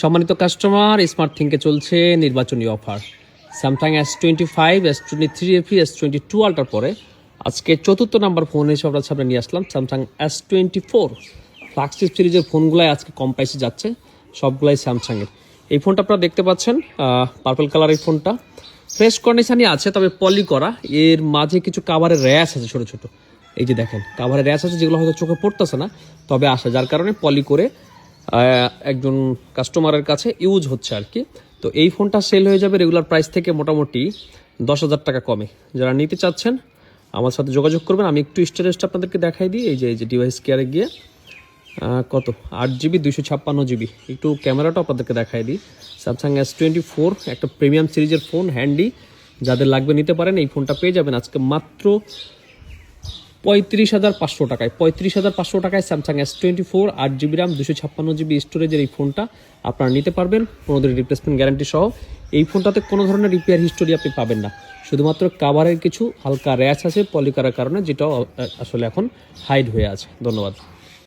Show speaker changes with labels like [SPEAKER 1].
[SPEAKER 1] সম্মানিত customer, smart থিঙ্কে চলছে নির্বাচনী offer. Samsung S25, S23 FE, S22 আল্ট্রার পরে আজকে চতুর্থ নাম্বার ফোন হিসেবে আপনার সামনে নিয়ে আসলাম স্যামসাং S24 ফ্ল্যাগশিপ সিরিজের ফোনগুলাই আজকে কম প্রাইসে যাচ্ছে, সবগুলাই স্যামসাংয়ের। এই ফোনটা আপনারা দেখতে পাচ্ছেন, পার্পল কালারের ফোনটা ফ্রেশ কন্ডিশনই আছে, তবে পলি করা। এর মাঝে কিছু কাভারের র্যাশ আছে ছোটো ছোটো, এই যে দেখেন কাভারের র্যাশ আছে, যেগুলো হয়তো চোখে পড়তেছে না, তবে আসে, যার কারণে পলি করে একজন কাস্টমারের কাছে ইউজ হচ্ছে আর কি। তো এই ফোনটা সেল হয়ে যাবে রেগুলার প্রাইস থেকে মোটামুটি 10,000 টাকা কমে। যারা নিতে চাচ্ছেন আমার সাথে যোগাযোগ করবেন। আমি একটু স্টোরেজটা আপনাদেরকে দেখাই দিই। এই যে ডিভাইস কেয়ারে গিয়ে কত 8GB 256GB, একটু ক্যামেরাটা আপনাদেরকে দেখাই দিই। স্যামসাং S24 একটা প্রিমিয়াম সিরিজের ফোন, হ্যান্ডি, যাদের লাগবে নিতে পারেন। এই ফোনটা পেয়ে যাবেন আজকে মাত্র 35,500 টাকায়। 35,500 টাকায় Samsung S24 8GB RAM 256GB স্টোরেজের এই ফোনটা আপনারা নিতে পারবেন 15 দিনের রিপ্লেসমেন্ট গ্যারান্টি সহ। এই ফোনটাতে কোনো ধরনের রিপেয়ার হিস্টোরি আপনি পাবেন না, শুধুমাত্র কাভারের কিছু হালকা র্যাশ আছে পলি করার কারণে, যেটাও আসলে এখন হাইড হয়ে আছে। ধন্যবাদ।